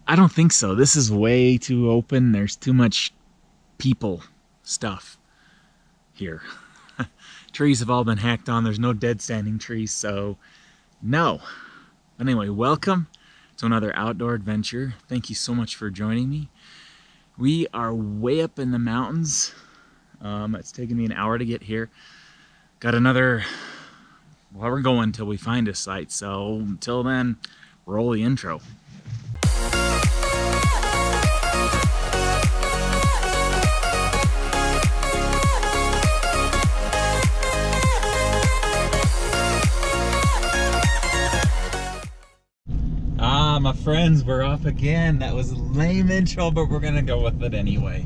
I don't think so. This is way too open. There's too much people stuff here. Trees have all been hacked on. There's no dead standing trees, so no. But anyway, welcome to another outdoor adventure. Thank you so much for joining me. We are way up in the mountains. It's taken me an hour to get here. Got another, well, we're going until we find a site. So until then, roll the intro. My friends, we're off again. That was a lame intro, but we're gonna go with it anyway.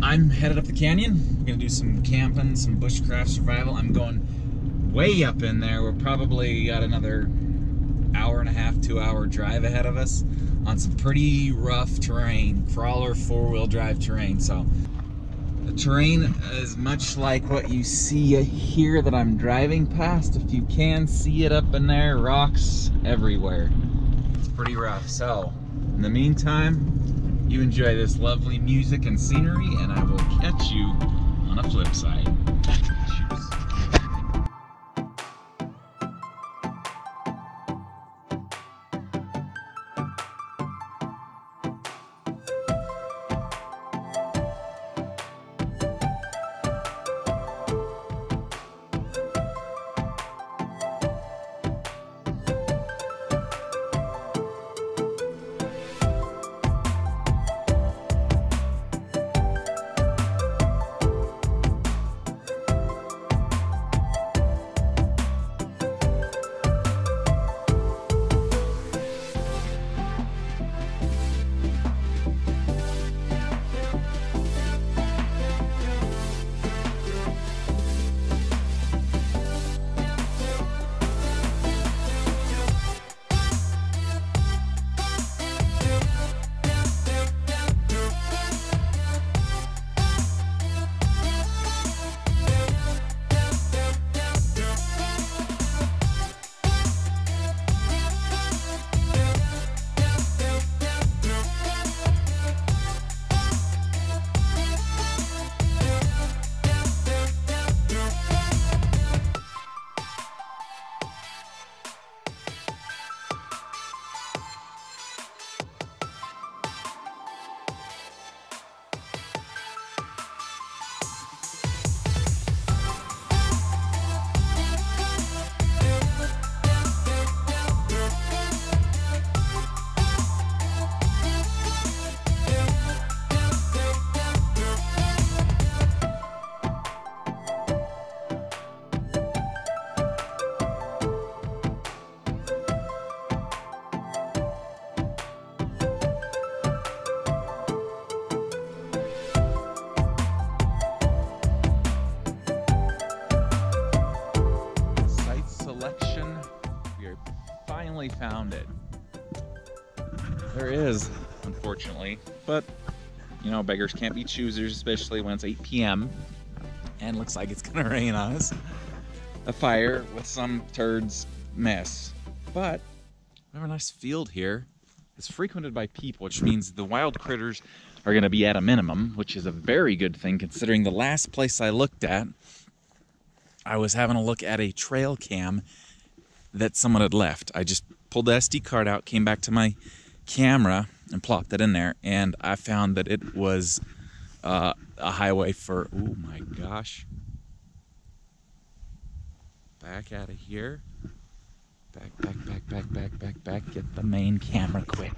I'm headed up the canyon. We're gonna do some camping, some bushcraft survival. I'm going way up in there. We're probably got another hour and a half, 2-hour drive ahead of us on some pretty rough terrain, crawler 4-wheel drive terrain. So the terrain is much like what you see here that I'm driving past. If you can see it up in there, rocks everywhere. Pretty rough. So in the meantime, you enjoy this lovely music and scenery, and I will catch you on a flip side. Cheers. Found it. There is, unfortunately, but you know, beggars can't be choosers, especially when it's 8 p.m. and looks like it's gonna rain on us. A fire with some turds mess, but we have a nice field here. It's frequented by people, which means the wild critters are gonna be at a minimum, which is a very good thing considering the last place I looked at, I was having a look at a trail cam that someone had left. I just pulled the SD card out, came back to my camera and plopped it in there, and I found that it was a highway for, oh my gosh. Back out of here. Back. Get the main camera quick.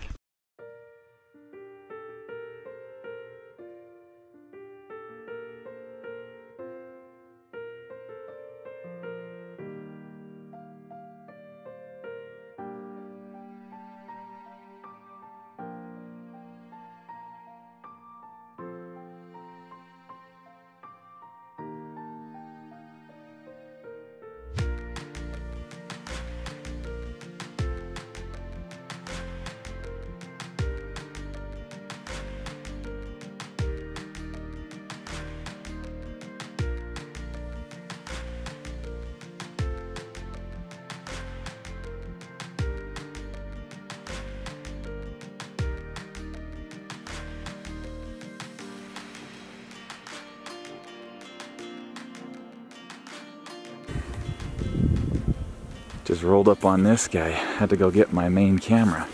Just rolled up on this guy. Had to go get my main camera.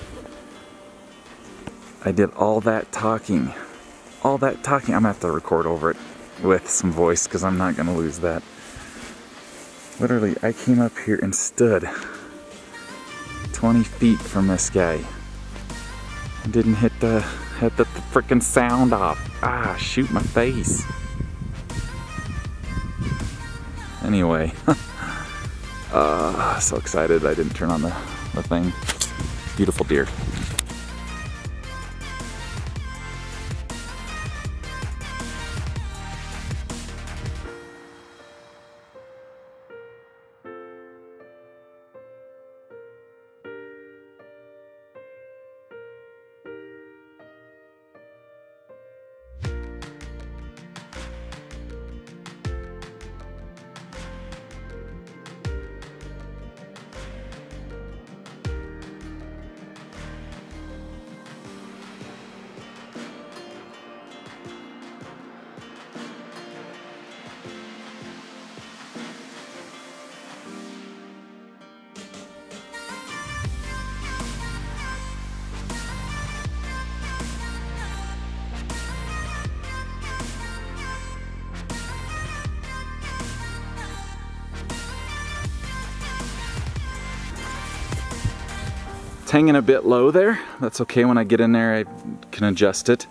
I did all that talking. All that talking. I'm gonna have to record over it with some voice because I'm not gonna lose that. Literally, I came up here and stood 20 feet from this guy. I didn't hit the frickin' sound off. Ah, shoot my face. Anyway, so excited I didn't turn on the thing. Beautiful deer. Hanging a bit low there. That's okay. When I get in there I can adjust it.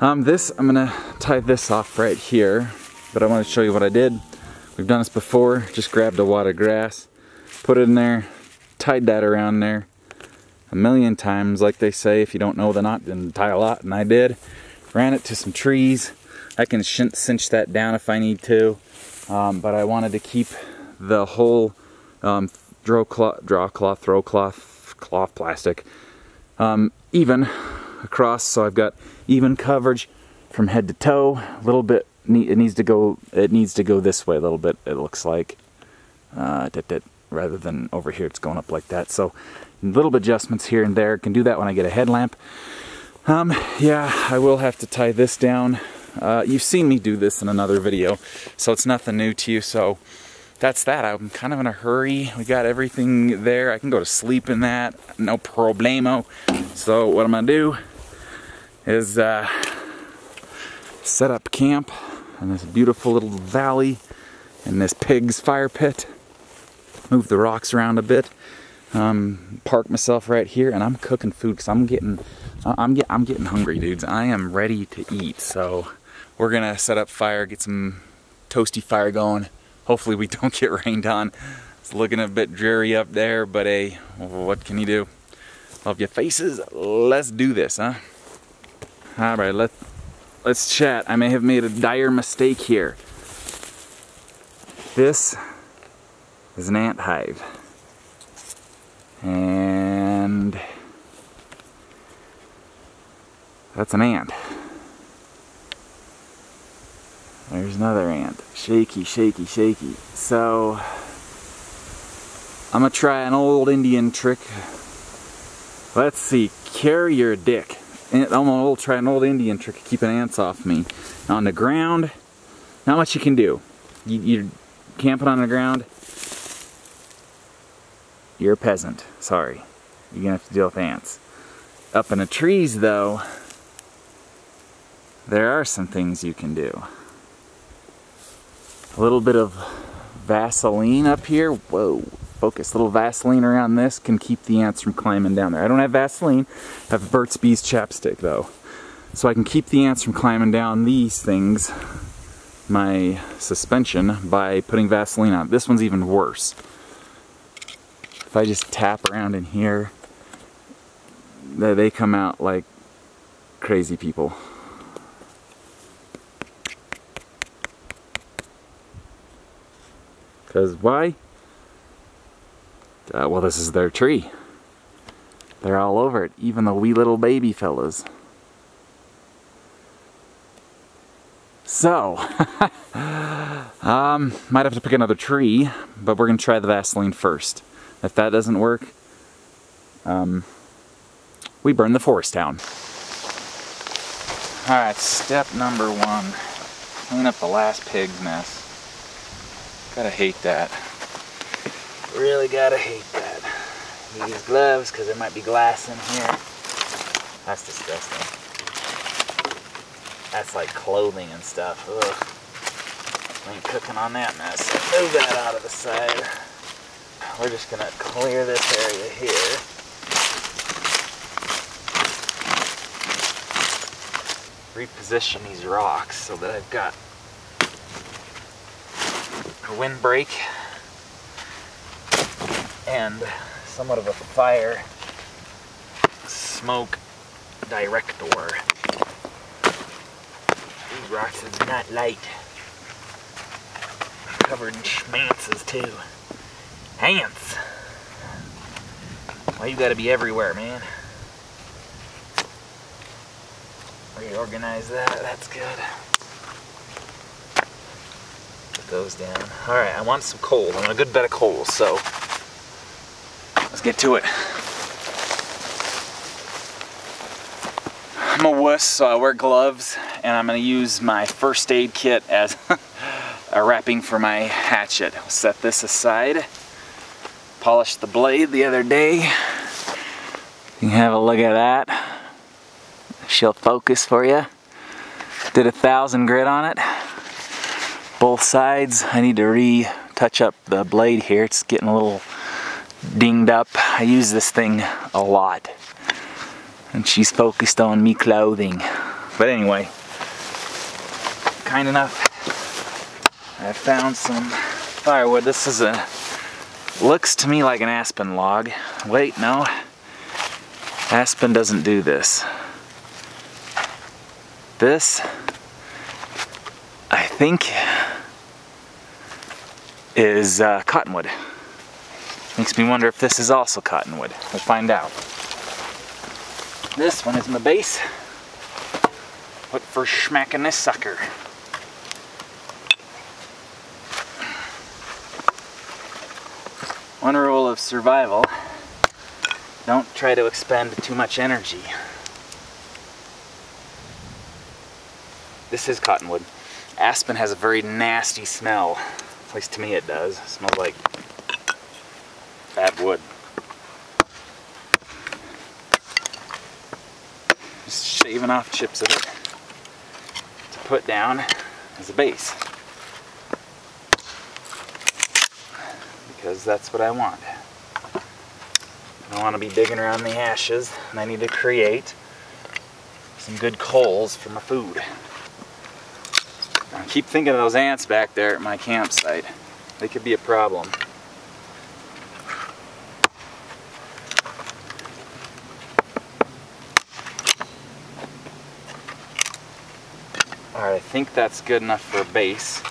I'm gonna tie this off right here, but I want to show you what I did. We've done this before. Just grabbed a wad of grass, put it in there, tied that around there a million times, like they say. If you don't know the knot, then tie a lot, and I did. Ran it to some trees. I can cinch that down if I need to, but I wanted to keep the whole cloth plastic even across, so I've got even coverage from head to toe. A little bit, it needs to go this way a little bit, it looks like, rather than over here it's going up like that. So little bit adjustments here and there. Can do that when I get a headlamp. Yeah, I will have to tie this down. You've seen me do this in another video, so it's nothing new to you. So that's that. I'm kind of in a hurry. We got everything there. I can go to sleep in that, no problemo. So what I'm gonna do is set up camp in this beautiful little valley in this pig's fire pit. Move the rocks around a bit. Park myself right here, and I'm cooking food because I'm getting hungry, dudes. I am ready to eat. So we're gonna set up fire, get some toasty fire going. Hopefully we don't get rained on. It's looking a bit dreary up there, but hey, what can you do? Love your faces. Let's do this, huh? All right, let's chat. I may have made a dire mistake here. This is an ant hive, and that's an ant. There's another ant. Shaky, shaky, shaky. So I'm gonna try an old Indian trick. Let's see, carry your dick. I'm gonna try an old Indian trick of keeping ants off me. On the ground, not much you can do. You're camping on the ground, you're a peasant. Sorry. You're gonna have to deal with ants. Up in the trees though, there are some things you can do. A little bit of Vaseline up here. Whoa, focus. A little Vaseline around this can keep the ants from climbing down there. I don't have Vaseline. I have Burt's Bees chapstick though. So I can keep the ants from climbing down these things, my suspension, by putting Vaseline on. This one's even worse. If I just tap around in here, they come out like crazy people. Because why? Well, this is their tree. They're all over it, even the wee little baby fellas. So, might have to pick another tree, but we're going to try the Vaseline first. If that doesn't work, we burn the forest down. Alright, step number 1. Clean up the last pig's mess. Gotta hate that. Really gotta hate that. Use gloves because there might be glass in here. That's disgusting. That's like clothing and stuff. Ugh. I ain't cooking on that mess. So move that out of the side. We're just gonna clear this area here. Reposition these rocks so that I've got a windbreak and somewhat of a fire smoke director. These rocks are not light. Covered in schmances too. Ants! Why you gotta be everywhere, man? Reorganize that, that's good. Put those down. Alright, I want some coal. I want a good bed of coal, so let's get to it. I'm a wuss, so I wear gloves, and I'm going to use my first aid kit as a wrapping for my hatchet. I'll set this aside. Polished the blade the other day. You can have a look at that. She'll focus for you. Did 1,000 grit on it. Both sides. I need to retouch up the blade here. It's getting a little dinged up. I use this thing a lot. And she's focused on me clothing. But anyway, kind enough. I found some firewood. This is looks to me like an aspen log. Wait, no. Aspen doesn't do this. This, I think, is cottonwood. Makes me wonder if this is also cottonwood. We'll find out. This one is my base. Look for smacking this sucker. One rule of survival: don't try to expend too much energy. This is cottonwood. Aspen has a very nasty smell. At least to me it does. It smells like bad wood. Just shaving off chips of it to put down as a base. Because that's what I want. I don't want to be digging around the ashes, and I need to create some good coals for my food. I keep thinking of those ants back there at my campsite. They could be a problem. Alright, I think that's good enough for a base.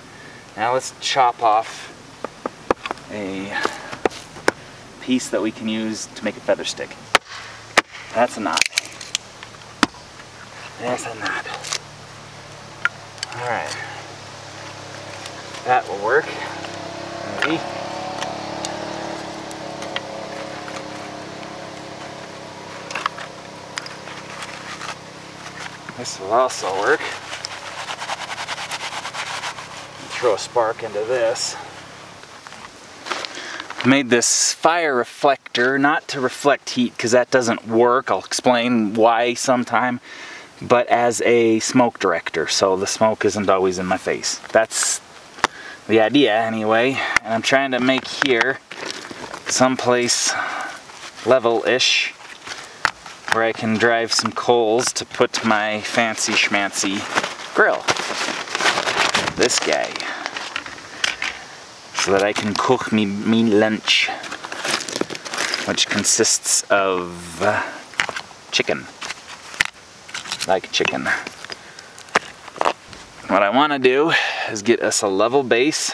Now let's chop off a piece that we can use to make a feather stick. That's a knot. That's a knot. Alright. That will work. Maybe. This will also work. Throw a spark into this. Made this fire reflector, not to reflect heat because that doesn't work. I'll explain why sometime, but as a smoke director, so the smoke isn't always in my face. That's the idea anyway, and I'm trying to make here someplace level-ish where I can drive some coals to put my fancy schmancy grill. This guy. So that I can cook me lunch, which consists of chicken. Like chicken. What I want to do is get us a level base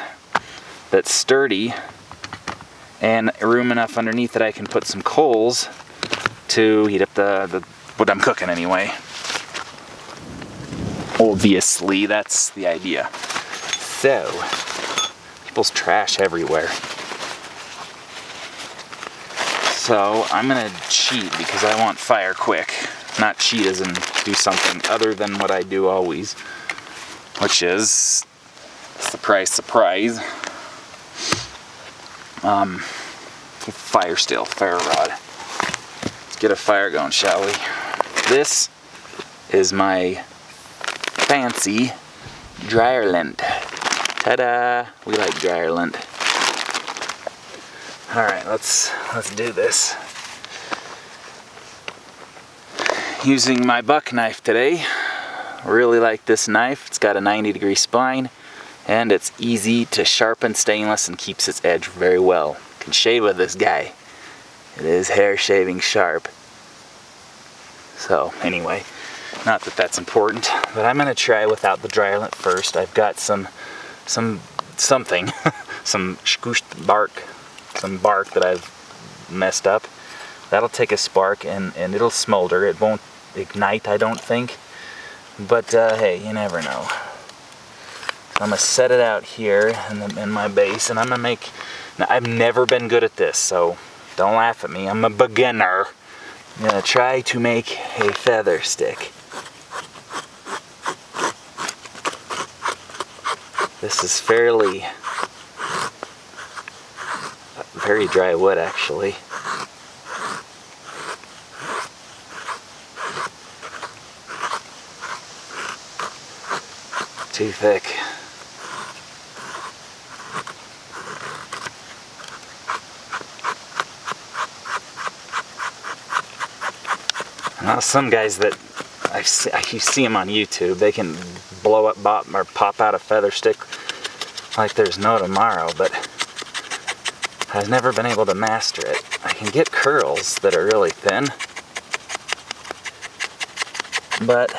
that's sturdy and room enough underneath that I can put some coals to heat up the what I'm cooking anyway. Obviously, that's the idea. So, people's trash everywhere. So I'm gonna cheat because I want fire quick. Not cheat as in do something other than what I do always, which is, surprise, surprise, fire rod. Let's get a fire going, shall we? This is my fancy dryer lint. Ta-da! We like dryer lint. All right, let's do this. Using my buck knife today. Really like this knife. It's got a 90-degree spine, and it's easy to sharpen, stainless, and keeps its edge very well. Can shave with this guy. It is hair shaving sharp. So anyway, not that that's important, but I'm gonna try without the dryer lint first. I've got some squished bark, some bark that I've messed up. That'll take a spark and it'll smolder. It won't ignite, I don't think. But hey, you never know. So I'm gonna set it out here in my base, and I'm gonna make. Now, I've never been good at this, so don't laugh at me. I'm a beginner. I'm gonna try to make a feather stick. This is very dry wood, actually. Too thick. Now some guys that you see them on YouTube, they can blow up or pop out a feather stick like there's no tomorrow, but I've never been able to master it. I can get curls that are really thin, but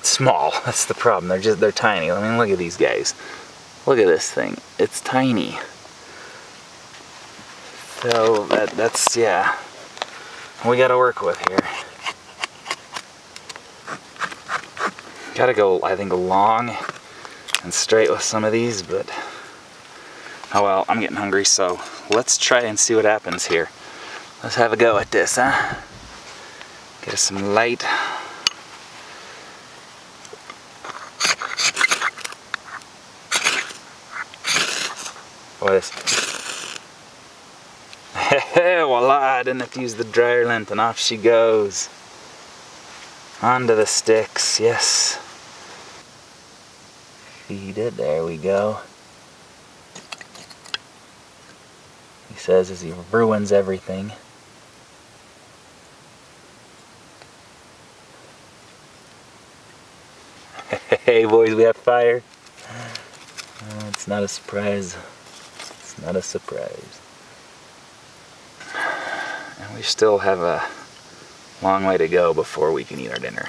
small. That's the problem. They're tiny. I mean, look at these guys. Look at this thing. It's tiny. So that's yeah. We got to work with here. Got to go, I think, long and straight with some of these, but oh well. I'm getting hungry, so let's try and see what happens here. Let's have a go at this, huh? Get us some light. Voila, I didn't have to use the dryer lint, and off she goes. Onto the sticks, yes. Feed it, there we go. He says as he ruins everything. Hey boys, we have fire. Oh, it's not a surprise. It's not a surprise. And we still have a long way to go before we can eat our dinner.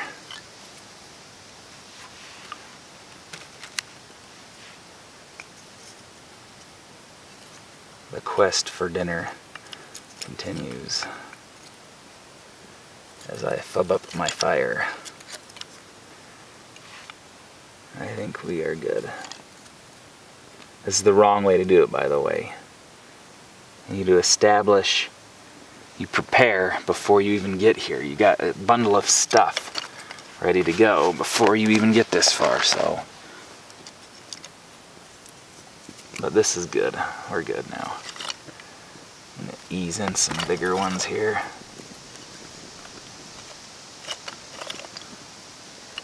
The quest for dinner continues as I fub up my fire. I think we are good. This is the wrong way to do it, by the way. You need to establish, you prepare before you even get here. You got a bundle of stuff ready to go before you even get this far, so. But this is good. We're good now. I'm gonna ease in some bigger ones here.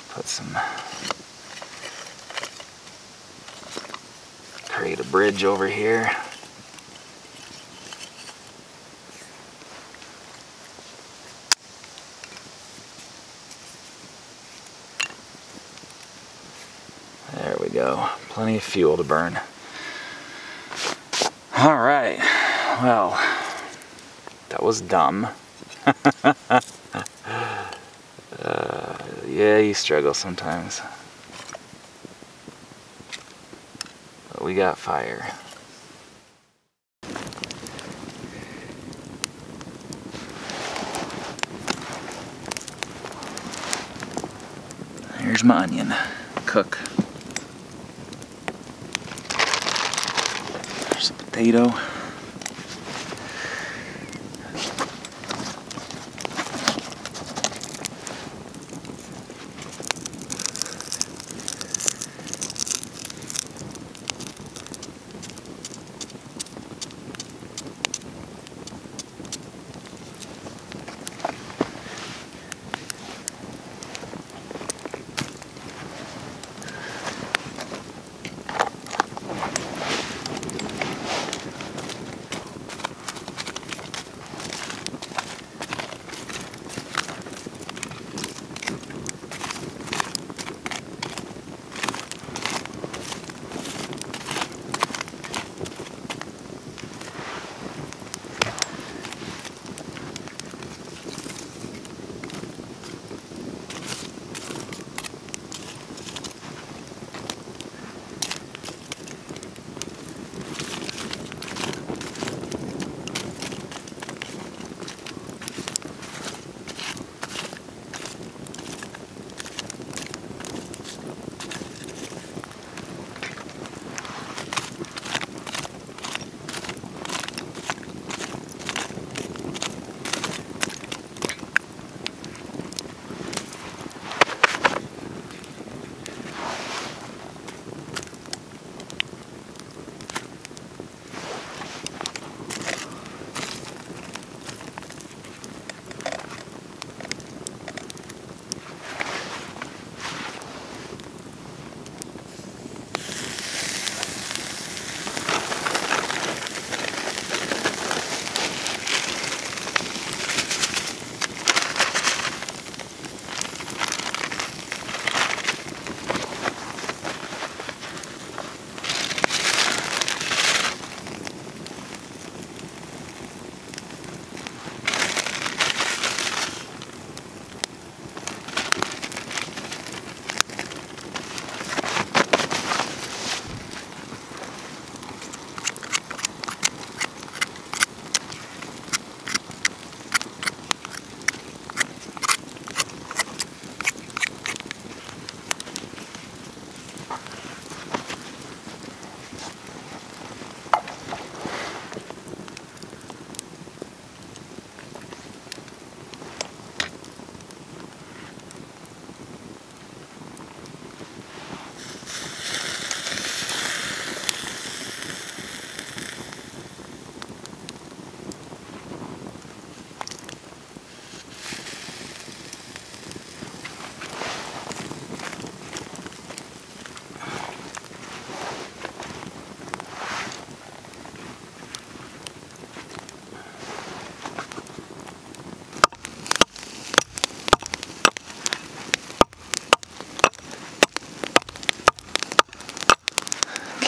Put some, create a bridge over here. There we go. Plenty of fuel to burn. All right. Well, that was dumb. Yeah, you struggle sometimes. But we got fire. Here's my onion. Cook. There's a potato.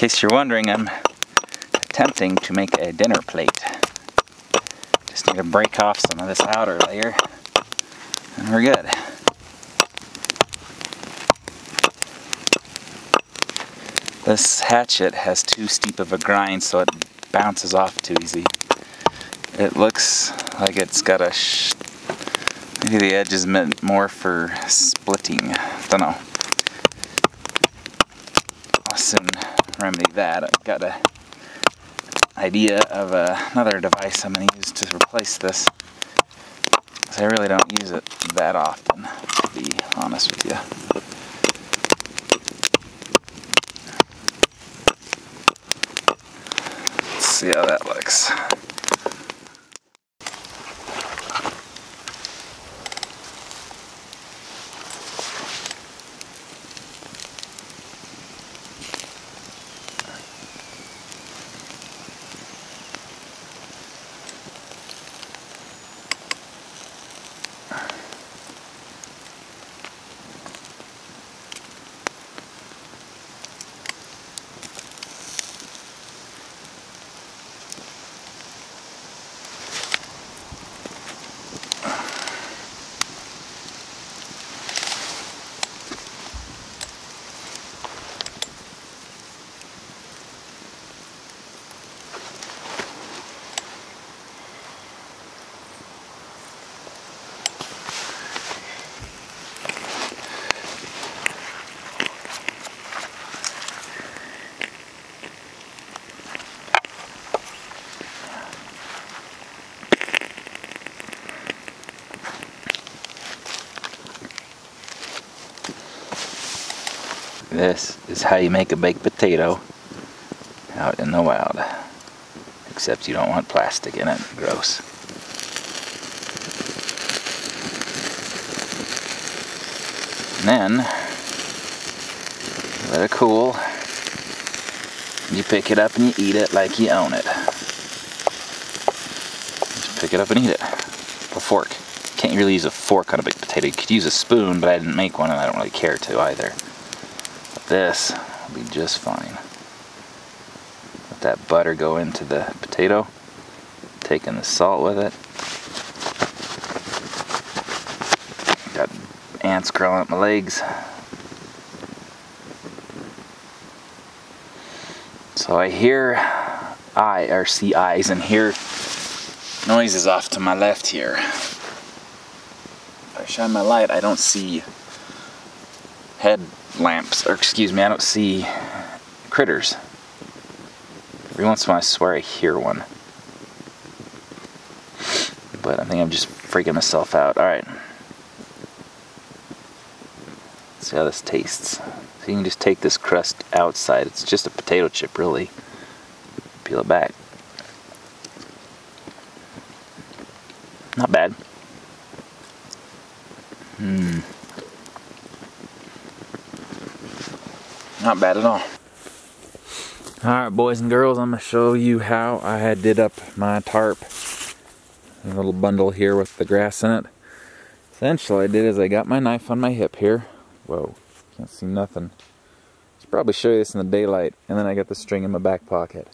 case you're wondering, I'm attempting to make a dinner plate. Just need to break off some of this outer layer, and we're good. This hatchet has too steep of a grind, so it bounces off too easy. It looks like it's got a maybe the edge is meant more for splitting. Don't know. I'll soon remedy that. I've got an idea of another device I'm going to use to replace this. So I really don't use it that often, to be honest with you. Let's see how that looks. This is how you make a baked potato out in the wild. Except you don't want plastic in it. Gross. And then let it cool. You pick it up and you eat it like you own it. Just pick it up and eat it. A fork. Can't really use a fork on a baked potato. You could use a spoon, but I didn't make one and I don't really care to either. This will be just fine. Let that butter go into the potato, taking the salt with it. Got ants crawling up my legs. So I see eyes and hear noises off to my left here. If I shine my light, I don't see headlamps, or excuse me, I don't see critters. Every once in a while I swear I hear one. But I think I'm just freaking myself out. Alright. Let's see how this tastes. So you can just take this crust outside. It's just a potato chip, really. Peel it back. Not bad. Not bad at all. Alright, boys and girls, I'm going to show you how I did up my tarp. A little bundle here with the grass in it. Essentially, what I did is I got my knife on my hip here. Whoa, can't see nothing. Should probably show you this in the daylight. And then I got the string in my back pocket.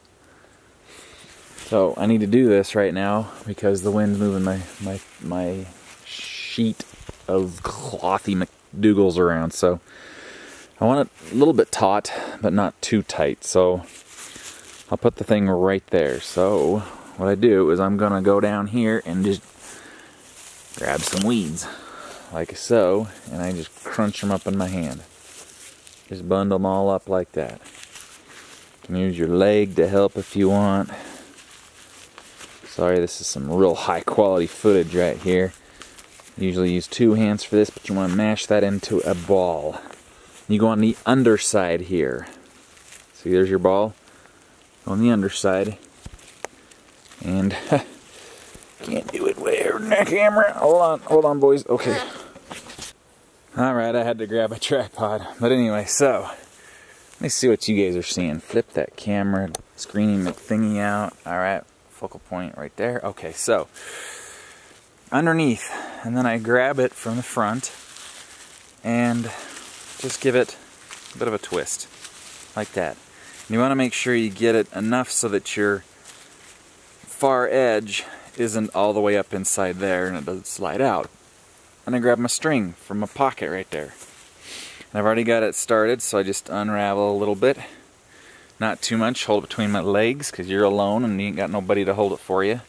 So I need to do this right now because the wind's moving my sheet of clothy McDougals around. So I want it a little bit taut, but not too tight. So I'll put the thing right there. So what I do is I'm gonna go down here and just grab some weeds, like so, and I just crunch them up in my hand. Just bundle them all up like that. You can use your leg to help if you want. Sorry, this is some real high quality footage right here. Usually use 2 hands for this, but you want to mash that into a ball. You go on the underside here. See, there's your ball. On the underside. And can't do it way over in that camera. Hold on, boys. Okay. Alright, I had to grab a tripod. But anyway, so let me see what you guys are seeing. Flip that camera screening thingy out. Alright, focal point right there. Okay, so underneath, and then I grab it from the front and just give it a bit of a twist, like that. You want to make sure you get it enough so that your far edge isn't all the way up inside there and it doesn't slide out. And I grab my string from my pocket right there. And I've already got it started, so I just unravel a little bit. Not too much, hold it between my legs because you're alone and you ain't got nobody to hold it for you.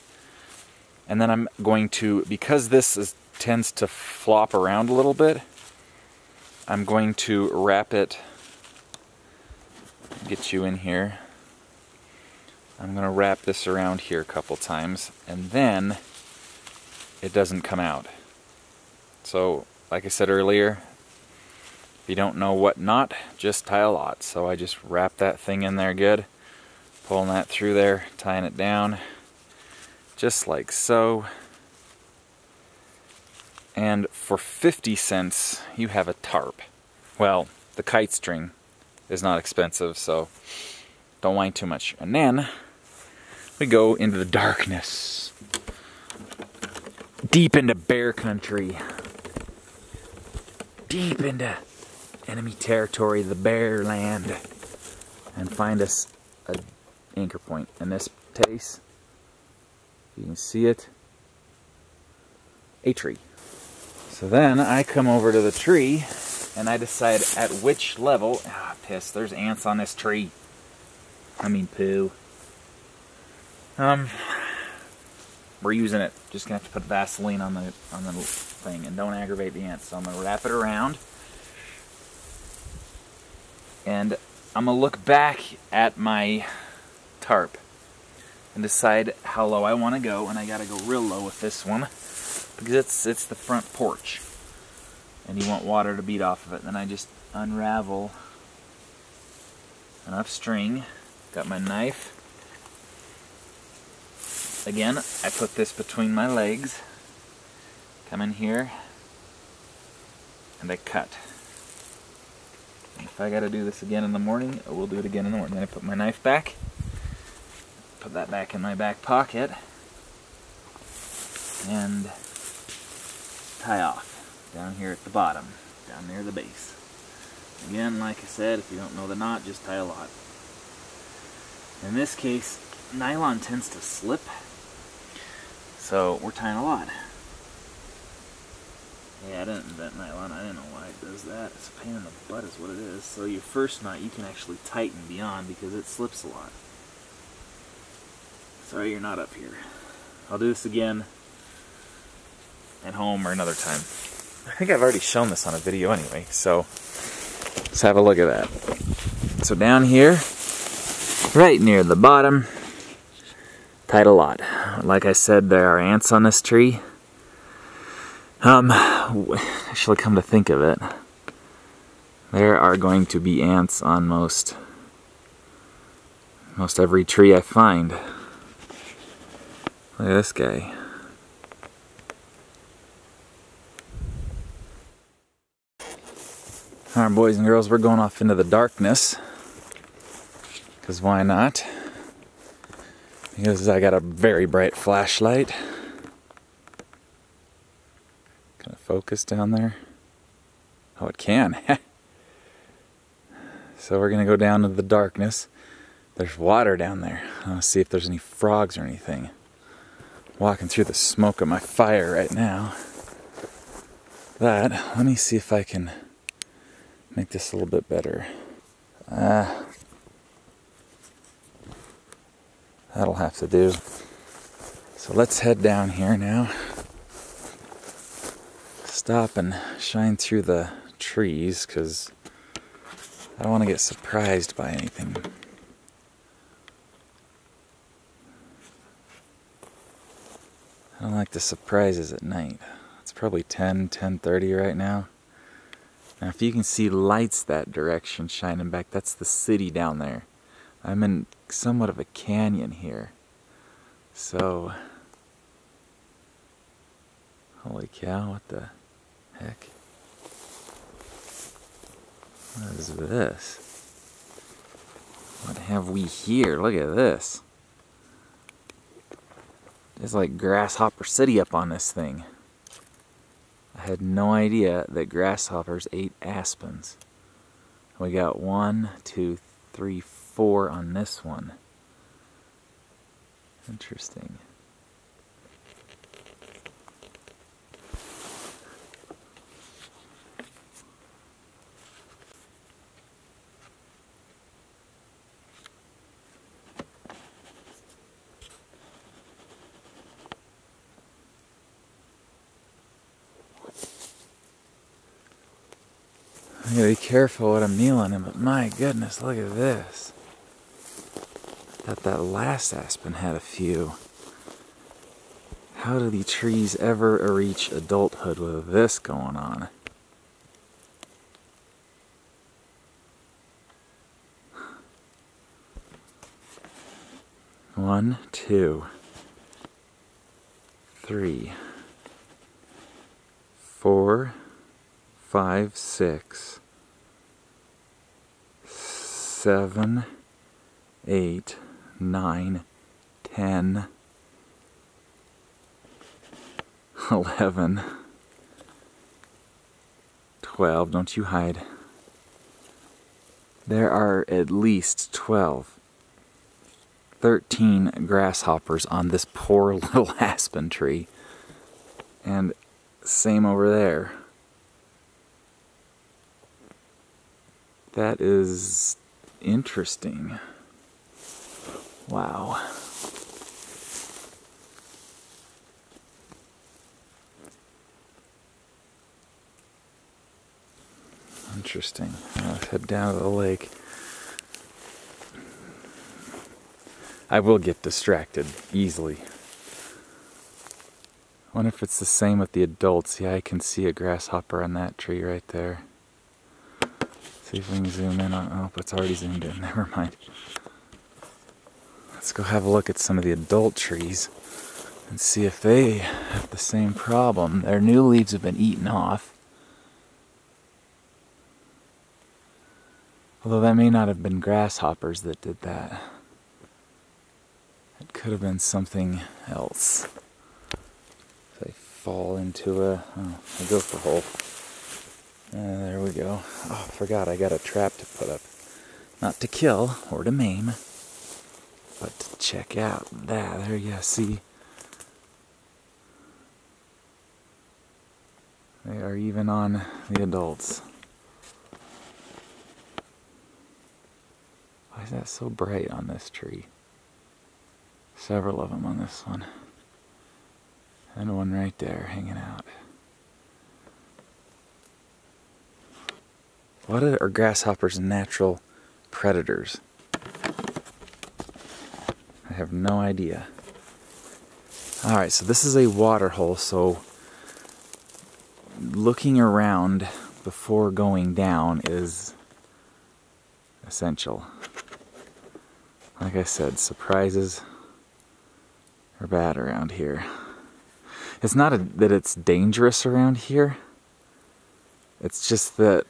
And then I'm going to, because this tends to flop around a little bit, I'm going to wrap it, get you in here. I'm going to wrap this around here a couple times, and then it doesn't come out. So, like I said earlier, if you don't know what knot, just tie a lot. So I just wrap that thing in there good, pulling that through there, tying it down, just like so. And for 50 cents, you have a tarp. Well, the kite string is not expensive, so don't whine too much. And then we go into the darkness, deep into bear country, deep into enemy territory, the bear land, and find us an anchor point. In this case, you can see it, a tree. So then I come over to the tree and I decide at which level. Ah, piss, there's ants on this tree. I mean poo. We're using it. Just gonna have to put Vaseline on the thing and don't aggravate the ants. So I'm gonna wrap it around. And I'm gonna look back at my tarp and decide how low I want to go, and I gotta go real low with this one because it's the front porch and you want water to beat off of it. Then I just unravel enough string, got my knife. Again, I put this between my legs, come in here, and I cut. And if I gotta do this again in the morning, I will do it again in the morning. Then I put my knife back, put that back in my back pocket, and tie off down here at the bottom, down near the base. Again, like I said, if you don't know the knot, just tie a lot. In this case, nylon tends to slip, so we're tying a lot. Yeah, I didn't invent nylon. I didn't know why it does that. It's a pain in the butt is what it is. So your first knot you can actually tighten beyond because it slips a lot. Sorry you're not up here. I'll do this again at home or another time. I think I've already shown this on a video anyway, so let's have a look at that. So down here, right near the bottom, tied a lot. Like I said, there are ants on this tree. Actually, come to think of it, there are going to be ants on most every tree I find. Look at this guy. Alright, boys and girls, we're going off into the darkness. Because why not? Because I got a very bright flashlight. Can it focus down there? Oh, it can. So we're going to go down into the darkness. There's water down there. I want to see if there's any frogs or anything. Walking through the smoke of my fire right now. Let me see if I can make this a little bit better. That'll have to do. So let's head down here now. Stop and shine through the trees because I don't want to get surprised by anything. I don't like the surprises at night. It's probably 10:30 right now. Now if you can see lights that direction shining back, that's the city down there. I'm in somewhat of a canyon here. So, holy cow, what the heck? What is this? What have we here? Look at this. It's like Grasshopper City up on this thing. I had no idea that grasshoppers ate aspens. We got 1, 2, 3, 4 4 on this one. Interesting. I gotta be careful what I'm kneeling in, but my goodness, look at this. I thought that last aspen had a few. How do the trees ever reach adulthood with this going on? One, 2, 3, 4, 5, 6, 7, 8, 9, 10, 11, 12, don't you hide. There are at least 12, 13 grasshoppers on this poor little aspen tree. And same over there. That is interesting. Wow. Interesting. Let's head down to the lake. I will get distracted easily. I wonder if it's the same with the adults. Yeah, I can see a grasshopper on that tree right there. See if we can zoom in on. Oh, it's already zoomed in. Never mind. Let's go have a look at some of the adult trees and see if they have the same problem. Their new leaves have been eaten off. Although that may not have been grasshoppers that did that. It could have been something else. If I fall into a gopher hole. There we go. Oh, I forgot I got a trap to put up. Not to kill or to maim, but to check out that. There you see. They are even on the adults. Why is that so bright on this tree? Several of them on this one. And one right there hanging out. What are grasshoppers' natural predators? I have no idea. Alright, so this is a water hole, so looking around before going down is essential. Like I said, surprises are bad around here. It's not that it's dangerous around here. It's just that,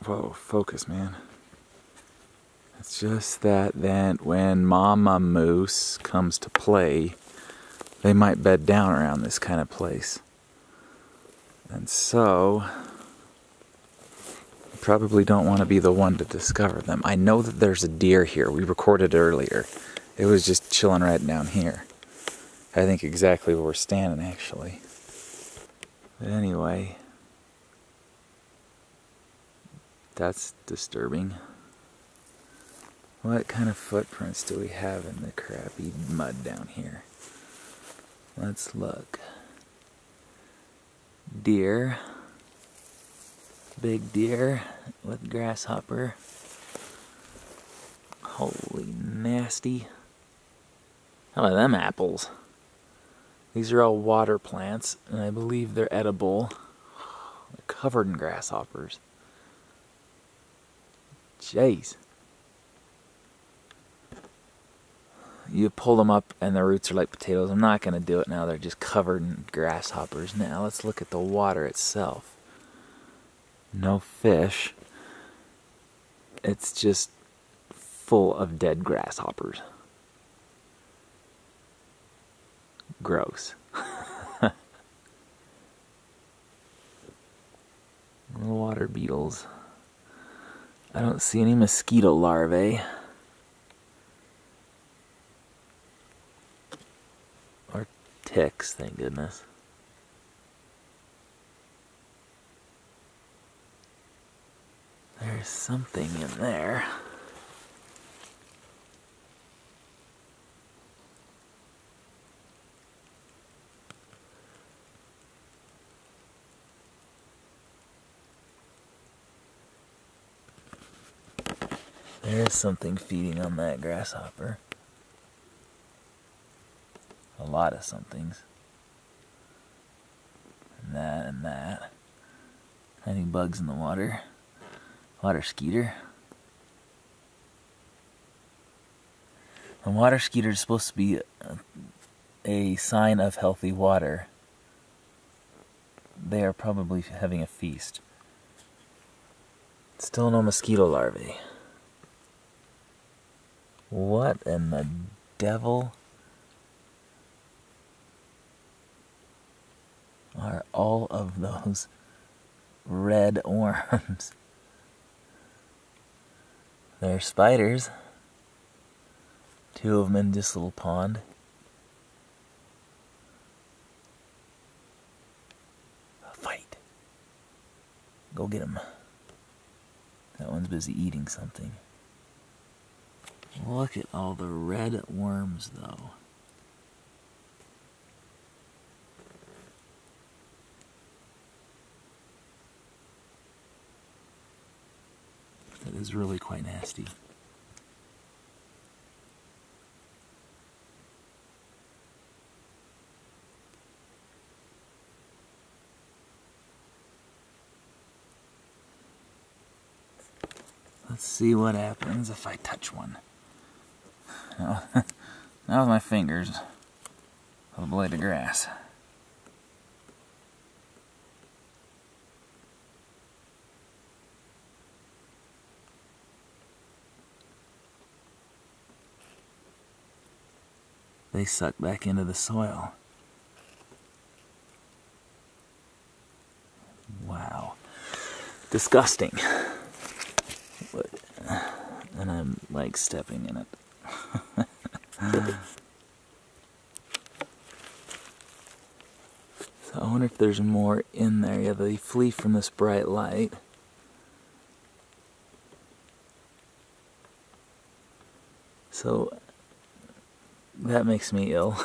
whoa, focus, man. It's just that then when Mama Moose comes to play, they might bed down around this kind of place. And so, you probably don't want to be the one to discover them. I know that there's a deer here. We recorded earlier. It was just chilling right down here. I think exactly where we're standing, actually. But anyway, that's disturbing. What kind of footprints do we have in the crappy mud down here? Let's look. Deer. Big deer with grasshopper. Holy nasty. How about them apples? These are all water plants, and I believe they're edible. They're covered in grasshoppers. Jeez. You pull them up and the roots are like potatoes. I'm not going to do it now. They're just covered in grasshoppers. Now let's look at the water itself. No fish. It's just full of dead grasshoppers. Gross. Water beetles. I don't see any mosquito larvae. ticks, thank goodness. There's something in there. There's something feeding on that grasshopper. A lot of somethings. And that and that. Tiny bugs in the water. Water skeeter. A water skeeter is supposed to be a sign of healthy water. They are probably having a feast. Still no mosquito larvae. What in the devil are all of those red worms? They're spiders. 2 of them in this little pond. A fight. Go get him. That one's busy eating something. Look at all the red worms, though. That is really quite nasty. Let's see what happens if I touch one. Now, not with my fingers, with a blade of grass. They suck back into the soil. Wow. Disgusting. And I'm like stepping in it. So I wonder if there's more in there. Yeah, they flee from this bright light. So that makes me ill.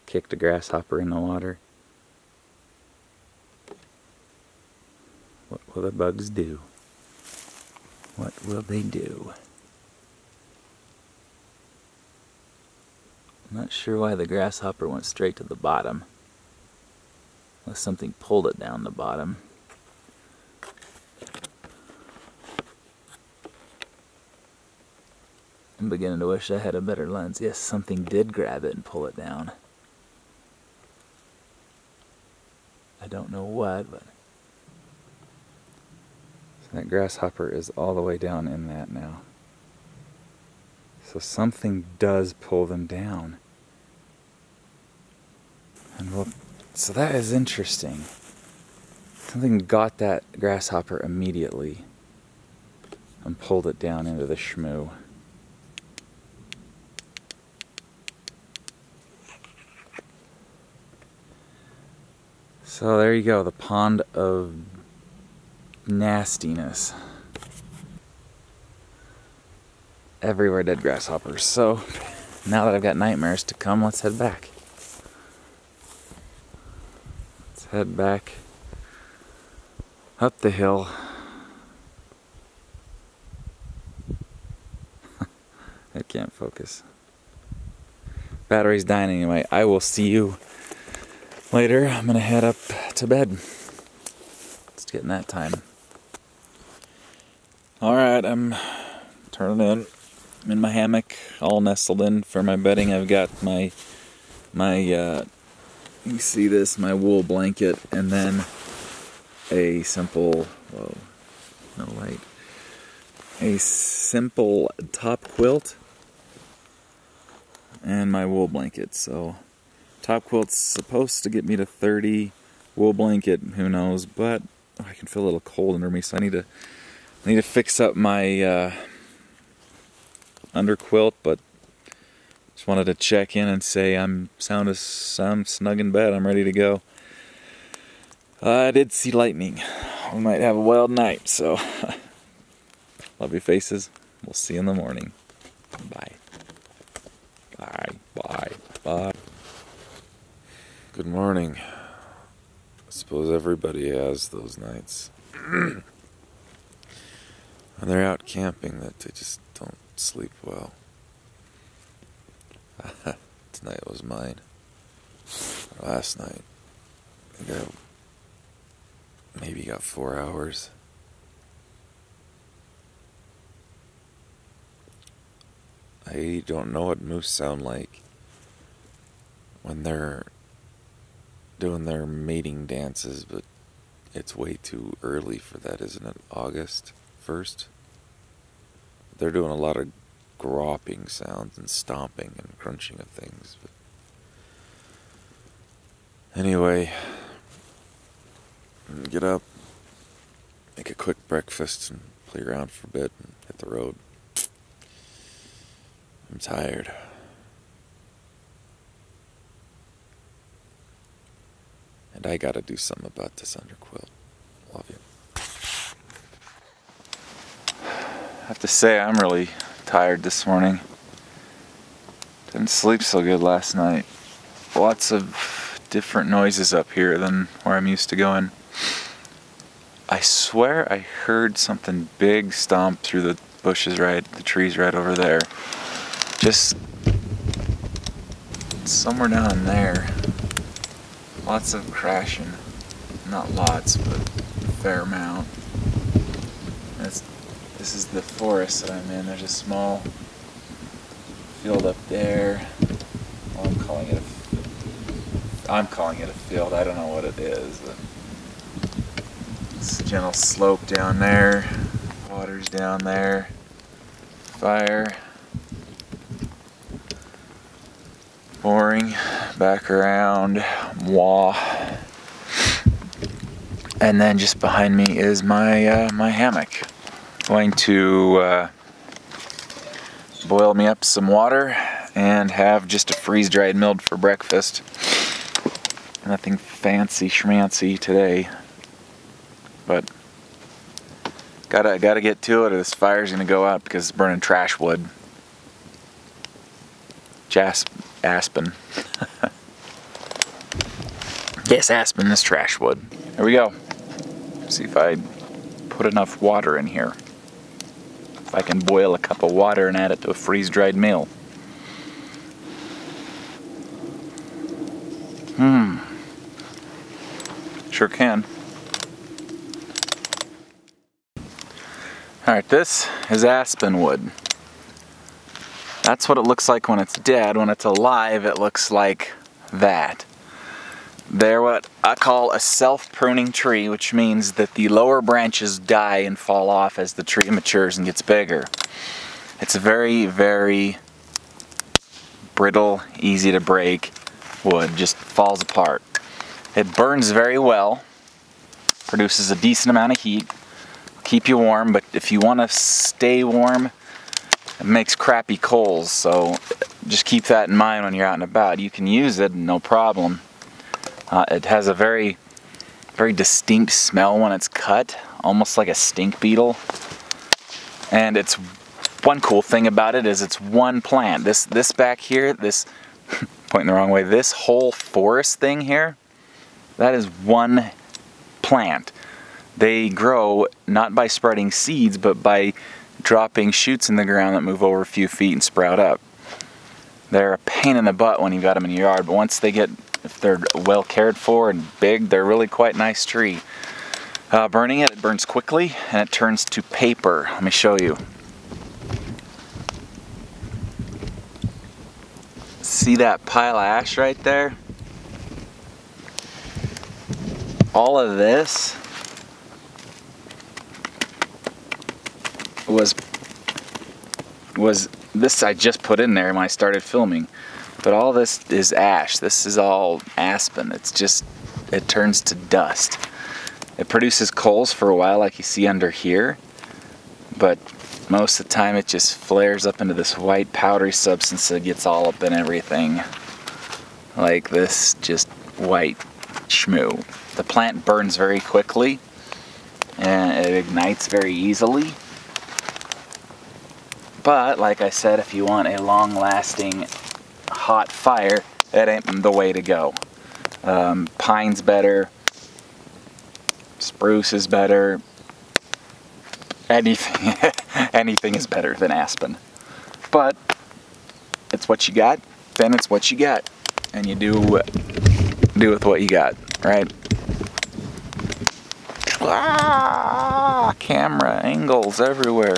Kicked a grasshopper in the water. What will the bugs do? What will they do? I'm not sure why the grasshopper went straight to the bottom. Unless something pulled it down the bottom. I'm beginning to wish I had a better lens. Yes, something did grab it and pull it down. I don't know what, but... So that grasshopper is all the way down in that now. So something does pull them down. And well, so that is interesting. Something got that grasshopper immediately and pulled it down into the shmoo. So there you go, the pond of nastiness. Everywhere dead grasshoppers. So now that I've got nightmares to come, let's head back. Let's head back up the hill. I can't focus. Battery's dying anyway. I will see you later. I'm gonna head up to bed. It's getting that time. Alright, I'm turning in. I'm in my hammock, all nestled in for my bedding. I've got my you can see this, my wool blanket, and then a simple, whoa, no light, a simple top quilt and my wool blanket. So top quilt's supposed to get me to 30, wool blanket, who knows, but I can feel a little cold under me, so I need to fix up my under quilt, but Just wanted to check in and say I'm snug in bed. I'm ready to go. I did see lightning. We might have a wild night, so love your faces. We'll see you in the morning. Bye. Bye. Bye. Bye. Good morning. I suppose everybody has those nights. When they're out camping that they just don't sleep well. Tonight was mine. Last night, I think I maybe got 4 hours. I don't know what moose sound like when they're doing their mating dances, but it's way too early for that, isn't it? August 1st? They're doing a lot of groping sounds and stomping and crunching of things. But anyway, get up, make a quick breakfast, and play around for a bit and hit the road. I'm tired. And I gotta do something about this underquilt. Love you. I have to say, I'm really tired this morning. Didn't sleep so good last night. Lots of different noises up here than where I'm used to going. I swear I heard something big stomp through the bushes, the trees right over there. Just somewhere down there. Lots of crashing. Not lots, but a fair amount. This is the forest that I'm in. There's a small field up there. Well, I'm calling it a field. I don't know what it is. But it's a gentle slope down there. Water's down there. Fire. Boring. Back around. Wah. And then just behind me is my my hammock. Going to boil me up some water and have just a freeze-dried milk for breakfast. Nothing fancy schmancy today, but gotta get to it or this fire's gonna go out because it's burning trash wood. Aspen. Yes, aspen is trash wood. Here we go. See if I put enough water in here. If I can boil a cup of water and add it to a freeze-dried meal. Sure can. Alright, this is aspen wood. That's what it looks like when it's dead. When it's alive, it looks like that. They're what I call a self-pruning tree, which means that the lower branches die and fall off as the tree matures and gets bigger. It's a very, very brittle, easy to break wood, just falls apart. It burns very well, produces a decent amount of heat, keep you warm, but if you want to stay warm, it makes crappy coals, so just keep that in mind when you're out and about. You can use it, no problem. It has a very, very distinct smell when it's cut, almost like a stink beetle. And it's one cool thing about it is it's one plant. This back here, this pointing the wrong way, this whole forest thing here, that is one plant. They grow not by spreading seeds, but by dropping shoots in the ground that move over a few feet and sprout up. They're a pain in the butt when you've got them in your yard, but once they get, if they're well cared for and big, they're really quite a nice tree. Burning it burns quickly and it turns to paper. Let me show you. See that pile of ash right there? All of this was this I just put in there when I started filming, but all this is ash. This is all aspen. It's just, it turns to dust. It produces coals for a while like you see under here, but most of the time it just flares up into this white powdery substance that gets all up in everything. Like this just white schmoo. The plant burns very quickly and it ignites very easily. But like I said, if you want a long-lasting hot fire, that ain't the way to go. Pine's better, spruce is better, anything is better than aspen. But it's what you got, then it's what you got. And you do with what you got, right? Ah, camera angles everywhere.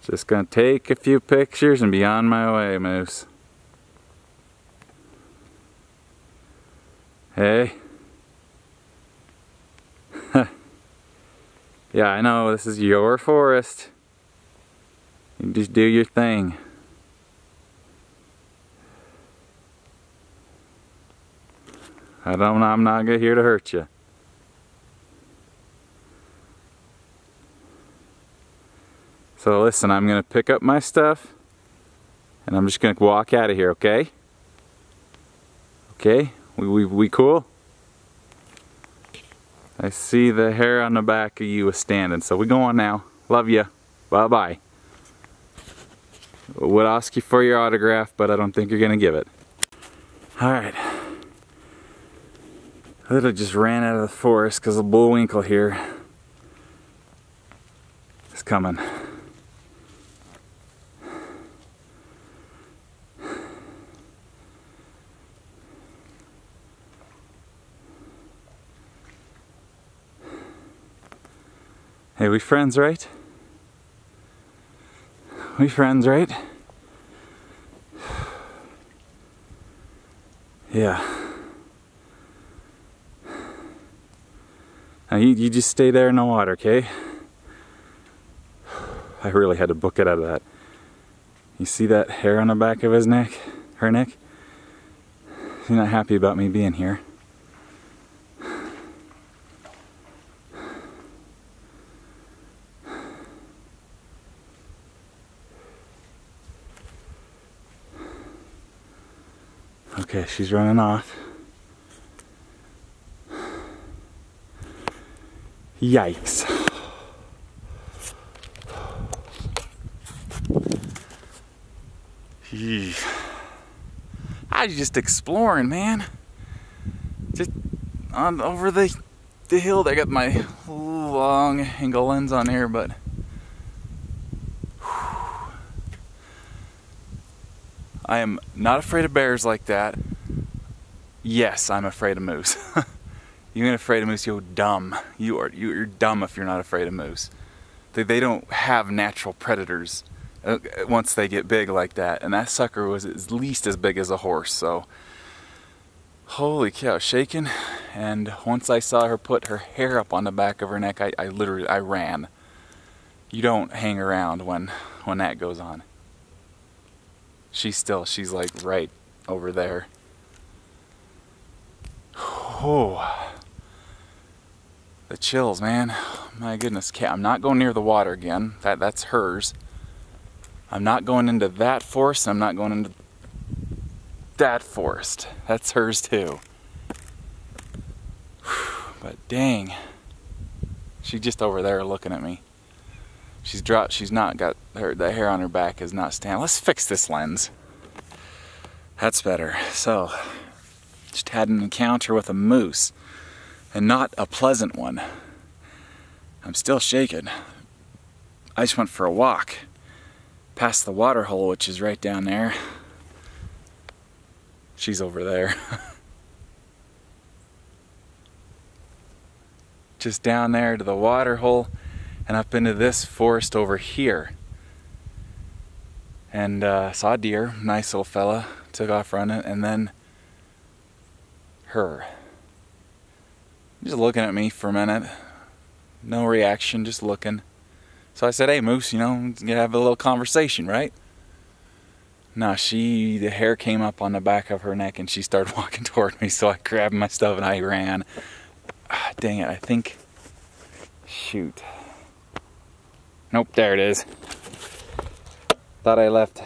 Just gonna take a few pictures and be on my way, Moose. Hey. Yeah, I know, this is your forest. You just do your thing. I'm not here to hurt you. So listen, I'm gonna pick up my stuff and I'm just gonna walk out of here, okay? Okay? We cool? I see the hair on the back of you is standing, so we go on now. Love you. Bye-bye. Would ask you for your autograph, but I don't think you're gonna give it. Alright. I literally just ran out of the forest because the bullwinkle here is coming. Hey, we friends, right? We friends, right? Yeah. Now you just stay there in the water, okay? I really had to book it out of that. You see that hair on the back of his neck? Her neck? She's not happy about me being here. Okay, she's running off. Yikes. I was just exploring, man. Just on over the hill. I got my long angle lens on here, but I am not afraid of bears like that. Yes, I'm afraid of moose. You ain't afraid of moose, you're dumb. You're dumb if you're not afraid of moose. They don't have natural predators once they get big like that. And that sucker was at least as big as a horse, so. Holy cow, shaking. And once I saw her put her hair up on the back of her neck, I literally ran. You don't hang around when that goes on. She's like right over there. Oh, the chills, man. My goodness, I'm not going near the water again. That's hers. I'm not going into that forest. I'm not going into that forest. That's hers too. But dang, she's just over there looking at me. She's not got the hair on her back is not standing. Let's fix this lens. That's better. So, just had an encounter with a moose, and not a pleasant one. I'm still shaking. I just went for a walk past the water hole, which is right down there. She's over there. Just down there to the water hole and up into this forest over here. And saw a deer, nice little fella, took off running, and then her. Just looking at me for a minute. No reaction, just looking. So I said, hey, Moose, you know, you have a little conversation, right? No, the hair came up on the back of her neck and she started walking toward me, so I grabbed my stuff and I ran. Ah, dang it, I think, shoot. Nope, there it is. Thought I left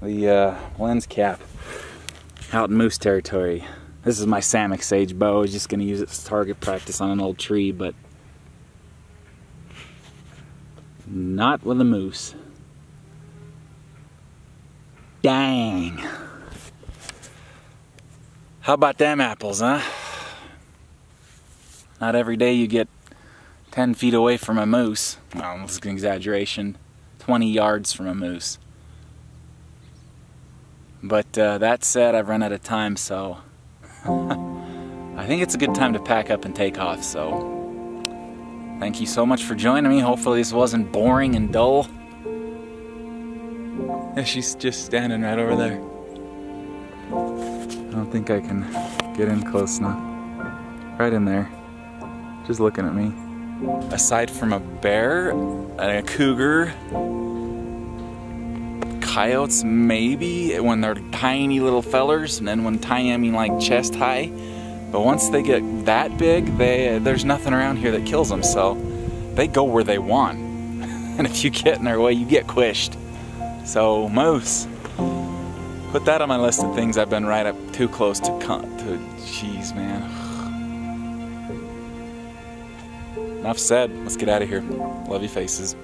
the lens cap out in moose territory. This is my Hammock Sage bow. I was just gonna use it for target practice on an old tree, but not with a moose. Dang. How about them apples, huh? Not every day you get 10 feet away from a moose. Well, this is an exaggeration. 20 yards from a moose. But that said, I've run out of time, so I think it's a good time to pack up and take off. So thank you so much for joining me. Hopefully this wasn't boring and dull. Yeah, she's just standing right over there. I don't think I can get in close enough. Right in there. Just looking at me. Aside from a bear, a cougar, coyotes maybe when they're tiny little fellers, and then when tiny I mean like chest high. But once they get that big, there's nothing around here that kills them, so they go where they want. And if you get in their way, you get quished. So moose, put that on my list of things I've been right up too close to. Jeez, man. Enough said. Let's get out of here. Love you faces.